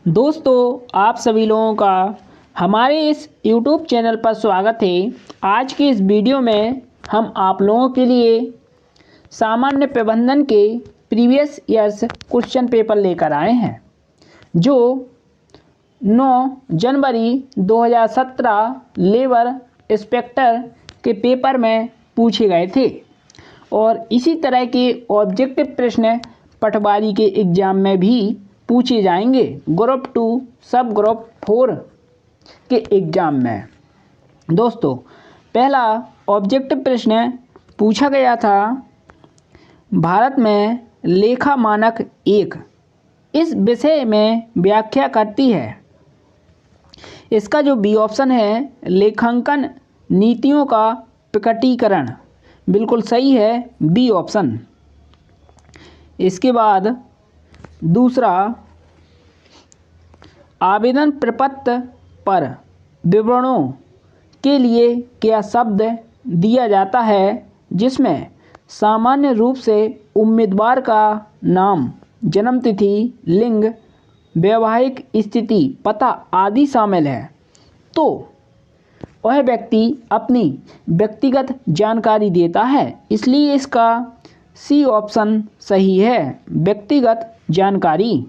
दोस्तों, आप सभी लोगों का हमारे इस YouTube चैनल पर स्वागत है। आज की इस वीडियो में हम आप लोगों के लिए सामान्य प्रबंधन के प्रीवियस ईयर्स क्वेश्चन पेपर लेकर आए हैं, जो 9 जनवरी 2017 लेबर इंस्पेक्टर के पेपर में पूछे गए थे और इसी तरह के ऑब्जेक्टिव प्रश्न पटवारी के एग्ज़ाम में भी पूछे जाएंगे ग्रुप 2 सब ग्रुप 4 के एग्ज़ाम में। दोस्तों, पहला ऑब्जेक्टिव प्रश्न पूछा गया था, भारत में लेखा मानक 1 इस विषय में व्याख्या करती है। इसका जो बी ऑप्शन है, लेखांकन नीतियों का प्रकटीकरण, बिल्कुल सही है, बी ऑप्शन। इसके बाद दूसरा, आवेदन प्रपत्र पर विवरणों के लिए क्या शब्द दिया जाता है, जिसमें सामान्य रूप से उम्मीदवार का नाम, जन्मतिथि, लिंग, वैवाहिक स्थिति, पता आदि शामिल है, तो वह व्यक्ति अपनी व्यक्तिगत जानकारी देता है। इसलिए इसका सी ऑप्शन सही है, व्यक्तिगत जानकारी।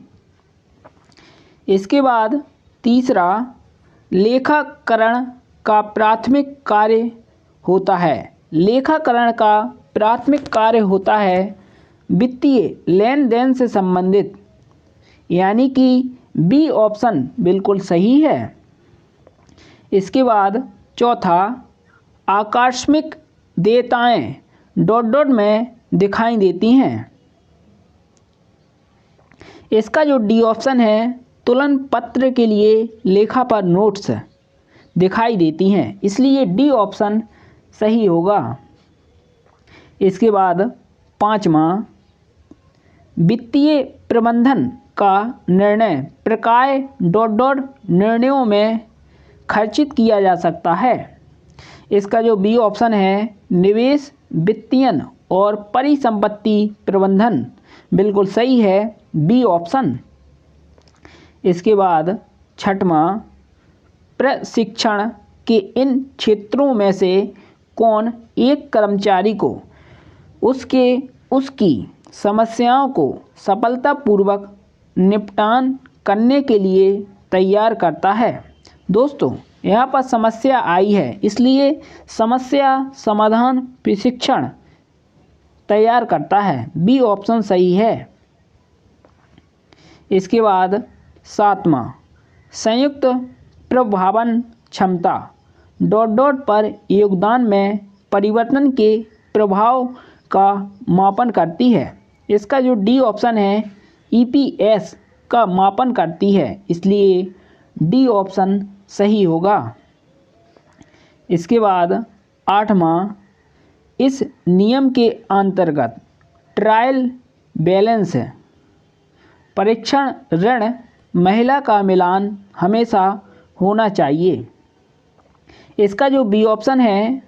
इसके बाद तीसरा, लेखाकरण का प्राथमिक कार्य होता है। लेखाकरण का प्राथमिक कार्य होता है वित्तीय लेन देन से संबंधित, यानी कि बी ऑप्शन बिल्कुल सही है। इसके बाद चौथा, आकस्मिक देयताएं ... में दिखाई देती हैं। इसका जो डी ऑप्शन है, तुलन पत्र के लिए लेखा पर नोट्स दिखाई देती हैं, इसलिए डी ऑप्शन सही होगा। इसके बाद पाँचवा, वित्तीय प्रबंधन का निर्णय प्रकार ... निर्णयों में खर्चित किया जा सकता है। इसका जो बी ऑप्शन है, निवेश, वित्तीयन और परिसंपत्ति प्रबंधन, बिल्कुल सही है, बी ऑप्शन। इसके बाद छठवां, प्रशिक्षण के इन क्षेत्रों में से कौन एक कर्मचारी को उसकी समस्याओं को सफलतापूर्वक निपटान करने के लिए तैयार करता है। दोस्तों, यहाँ पर समस्या आई है, इसलिए समस्या समाधान प्रशिक्षण तैयार करता है, बी ऑप्शन सही है। इसके बाद सातवां, संयुक्त प्रभावन क्षमता ... पर योगदान में परिवर्तन के प्रभाव का मापन करती है। इसका जो डी ऑप्शन है, ईपीएस का मापन करती है, इसलिए डी ऑप्शन सही होगा। इसके बाद आठवां, इस नियम के अंतर्गत ट्रायल बैलेंस परीक्षण ऋण महिला का मिलान हमेशा होना चाहिए। इसका जो बी ऑप्शन है,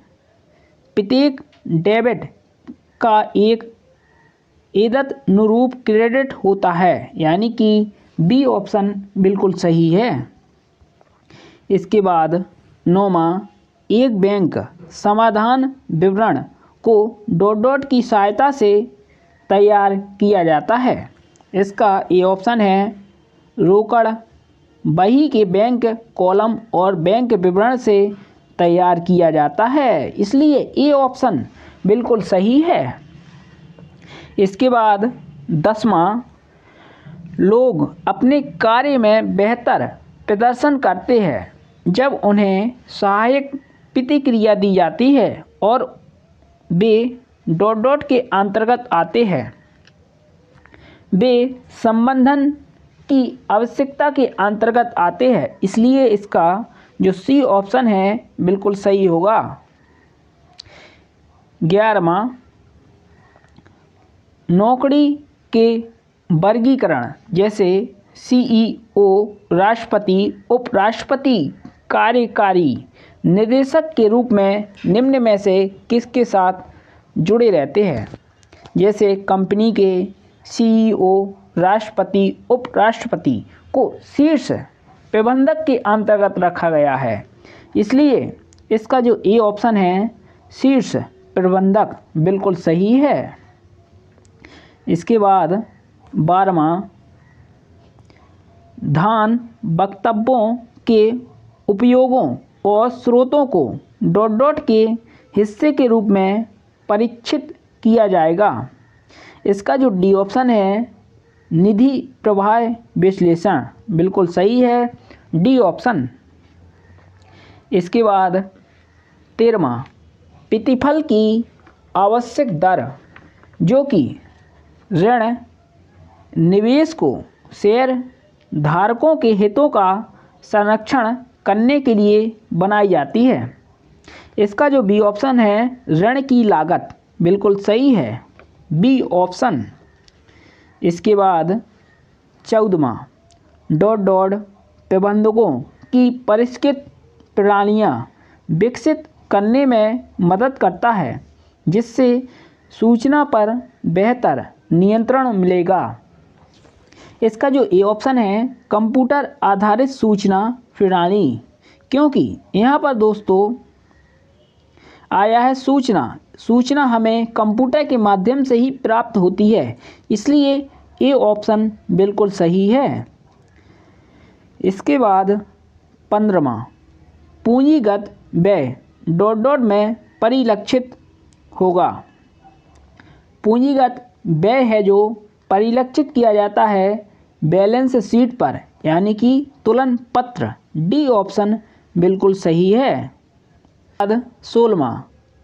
प्रत्येक डेबिट का एक एदनुरूप क्रेडिट होता है, यानी कि बी ऑप्शन बिल्कुल सही है। इसके बाद नौवां, एक बैंक समाधान विवरण को ... की सहायता से तैयार किया जाता है। इसका ए ऑप्शन है, रोकड़ बही के बैंक कॉलम और बैंक विवरण से तैयार किया जाता है, इसलिए ए ऑप्शन बिल्कुल सही है। इसके बाद 10वां, लोग अपने कार्य में बेहतर प्रदर्शन करते हैं जब उन्हें सहायक प्रतिक्रिया दी जाती है और वे ... के अंतर्गत आते हैं। वे संबंधन की आवश्यकता के अंतर्गत आते हैं, इसलिए इसका जो सी ऑप्शन है बिल्कुल सही होगा। 11वां, नौकरी के वर्गीकरण जैसे सीईओ, राष्ट्रपति, उपराष्ट्रपति, कार्यकारी निदेशक के रूप में निम्न में से किसके साथ जुड़े रहते हैं। जैसे कंपनी के सीईओ, राष्ट्रपति, उपराष्ट्रपति को शीर्ष प्रबंधक के अंतर्गत रखा गया है, इसलिए इसका जो ए ऑप्शन है शीर्ष प्रबंधक बिल्कुल सही है। इसके बाद 12वां, ध्यान वक्तव्यों के उपयोगों और स्रोतों को डॉट डॉट के हिस्से के रूप में परीक्षित किया जाएगा। इसका जो डी ऑप्शन है निधि प्रवाह विश्लेषण बिल्कुल सही है, डी ऑप्शन। इसके बाद 13वां, प्रतिफल की आवश्यक दर जो कि ऋण निवेश को शेयर धारकों के हितों का संरक्षण करने के लिए बनाई जाती है। इसका जो बी ऑप्शन है ऋण की लागत बिल्कुल सही है, बी ऑप्शन। इसके बाद 14वां, डॉट डॉट प्रबंधकों की परिष्कृत प्रणालियाँ विकसित करने में मदद करता है, जिससे सूचना पर बेहतर नियंत्रण मिलेगा। इसका जो ए ऑप्शन है कंप्यूटर आधारित सूचना प्रणाली, क्योंकि यहाँ पर दोस्तों आया है सूचना हमें कंप्यूटर के माध्यम से ही प्राप्त होती है, इसलिए ए ऑप्शन बिल्कुल सही है। इसके बाद 15वां, पूंजीगत व्यय डॉट डॉट में परिलक्षित होगा। पूंजीगत व्यय है जो परिलक्षित किया जाता है बैलेंस शीट पर, यानी कि तुलन पत्र, डी ऑप्शन बिल्कुल सही है। बाद 16वां,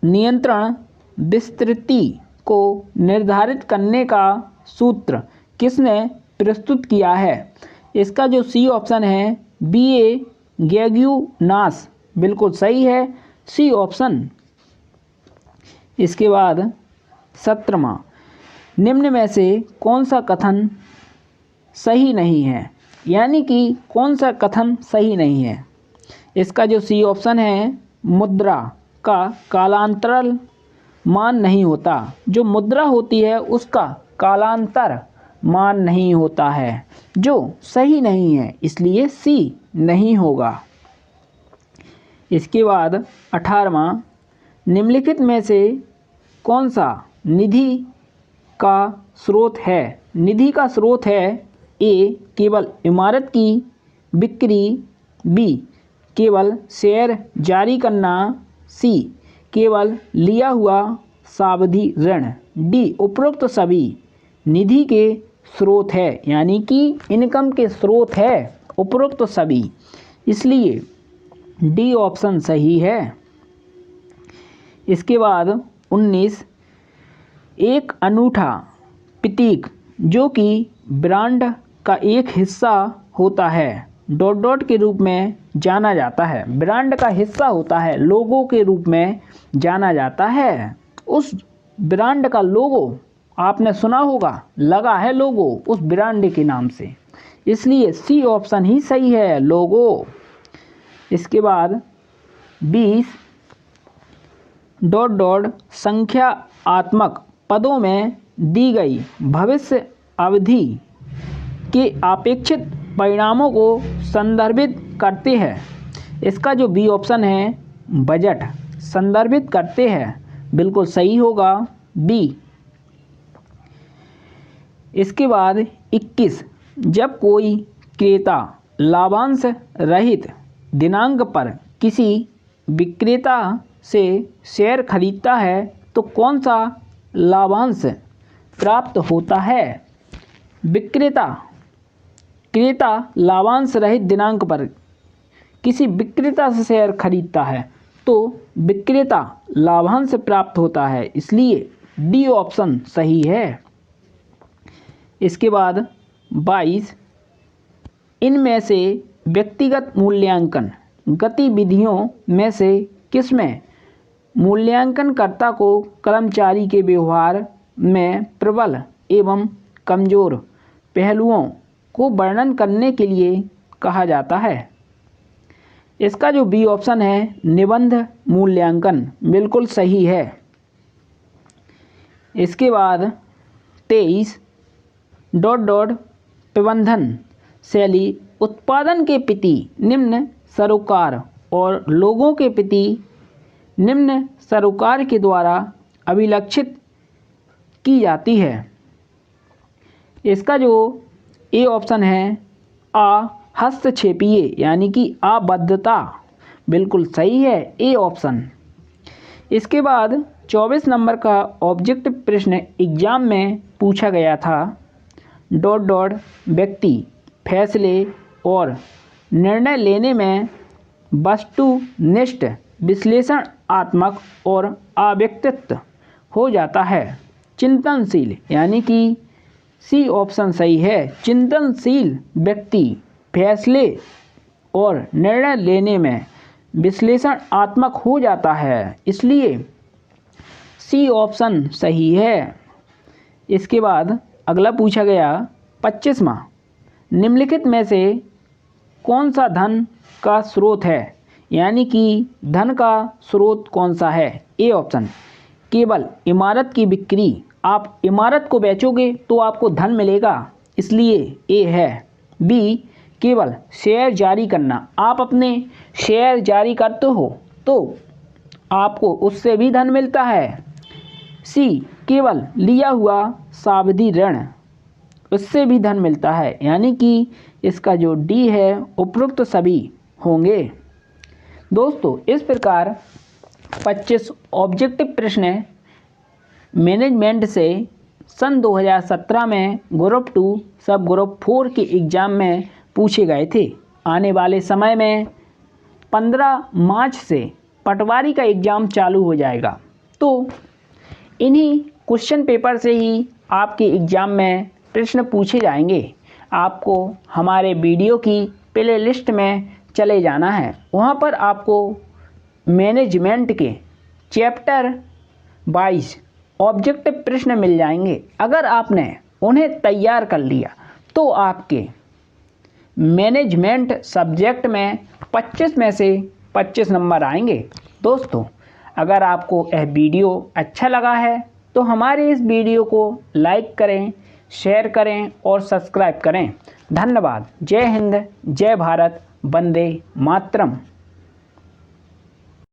नियंत्रण विस्तृति को निर्धारित करने का सूत्र किसने प्रस्तुत किया है। इसका जो सी ऑप्शन है बी ए गैग्यूनास बिल्कुल सही है, सी ऑप्शन। इसके बाद 17वां, निम्न में से कौन सा कथन सही नहीं है, यानी कि कौन सा कथन सही नहीं है। इसका जो सी ऑप्शन है मुद्रा का कालांतरण मान नहीं होता, जो मुद्रा होती है उसका कालांतर मान नहीं होता है, जो सही नहीं है, इसलिए सी नहीं होगा। इसके बाद 18वां, निम्नलिखित में से कौन सा निधि का स्रोत है। निधि का स्रोत है ए केवल इमारत की बिक्री, बी केवल शेयर जारी करना, सी केवल लिया हुआ सावधि ऋण, डी उपरोक्त सभी निधि के स्रोत है, यानी कि इनकम के स्रोत है उपरोक्त सभी, इसलिए डी ऑप्शन सही है। इसके बाद 19, एक अनूठा प्रतीक जो कि ब्रांड का एक हिस्सा होता है डॉट डॉट के रूप में जाना जाता है, ब्रांड का हिस्सा होता है, लोगो के रूप में जाना जाता है। उस ब्रांड का लोगो आपने सुना होगा, लगा है लोगो उस ब्रांड के नाम से, इसलिए सी ऑप्शन ही सही है, लोगो। इसके बाद 20, डॉट डॉट संख्यात्मक पदों में दी गई भविष्य अवधि के अपेक्षित परिणामों को संदर्भित करते हैं। इसका जो बी ऑप्शन है बजट संदर्भित करते हैं, बिल्कुल सही होगा, बी। इसके बाद 21, जब कोई क्रेता लाभांश रहित दिनांक पर किसी विक्रेता से शेयर खरीदता है तो कौन सा लाभांश प्राप्त होता है। क्रेता लाभांश रहित दिनांक पर किसी विक्रेता से शेयर खरीदता है तो विक्रेता लाभांश प्राप्त होता है, इसलिए डी ऑप्शन सही है। इसके बाद 22, इनमें से व्यक्तिगत मूल्यांकन गतिविधियों में से किसमें मूल्यांकनकर्ता को कर्मचारी के व्यवहार में प्रबल एवं कमजोर पहलुओं को वर्णन करने के लिए कहा जाता है। इसका जो बी ऑप्शन है निबंध मूल्यांकन, बिल्कुल सही है। इसके बाद 23, डॉट डॉट प्रबंधन शैली उत्पादन के प्रति निम्न सरोकार और लोगों के प्रति निम्न सरोकार के द्वारा अभिलक्षित की जाती है। इसका जो ए ऑप्शन है हस्तक्षेपीय यानी कि आबद्धता, बिल्कुल सही है ए ऑप्शन। इसके बाद 24 नंबर का ऑब्जेक्टिव प्रश्न एग्जाम में पूछा गया था। व्यक्ति फैसले और निर्णय लेने में वस्तुनिष्ठ विश्लेषणात्मक और अव्यक्तित्व हो जाता है। चिंतनशील यानी कि सी ऑप्शन सही है। चिंतनशील व्यक्ति फैसले और निर्णय लेने में विश्लेषणात्मक हो जाता है, इसलिए सी ऑप्शन सही है। इसके बाद अगला पूछा गया 25वां, निम्नलिखित में से कौन सा धन का स्रोत है, यानी कि धन का स्रोत कौन सा है। ए ऑप्शन केवल इमारत की बिक्री, आप इमारत को बेचोगे तो आपको धन मिलेगा, इसलिए ए है। बी केवल शेयर जारी करना, आप अपने शेयर जारी करते हो तो आपको उससे भी धन मिलता है। सी केवल लिया हुआ सावधि ऋण, उससे भी धन मिलता है, यानी कि इसका जो डी है उपरोक्त सभी होंगे। दोस्तों इस प्रकार 25 ऑब्जेक्टिव प्रश्न मैनेजमेंट से सन 2017 में ग्रुप 2 सब ग्रुप 4 के एग्ज़ाम में पूछे गए थे। आने वाले समय में 15 मार्च से पटवारी का एग्ज़ाम चालू हो जाएगा, तो इन्हीं क्वेश्चन पेपर से ही आपके एग्ज़ाम में प्रश्न पूछे जाएंगे। आपको हमारे वीडियो की प्ले लिस्ट में चले जाना है, वहाँ पर आपको मैनेजमेंट के चैप्टर 22 ऑब्जेक्टिव प्रश्न मिल जाएंगे। अगर आपने उन्हें तैयार कर लिया तो आपके मैनेजमेंट सब्जेक्ट में 25 में से 25 नंबर आएंगे। दोस्तों अगर आपको यह वीडियो अच्छा लगा है तो हमारे इस वीडियो को लाइक करें, शेयर करें और सब्सक्राइब करें। धन्यवाद। जय हिंद, जय भारत, वंदे मातरम।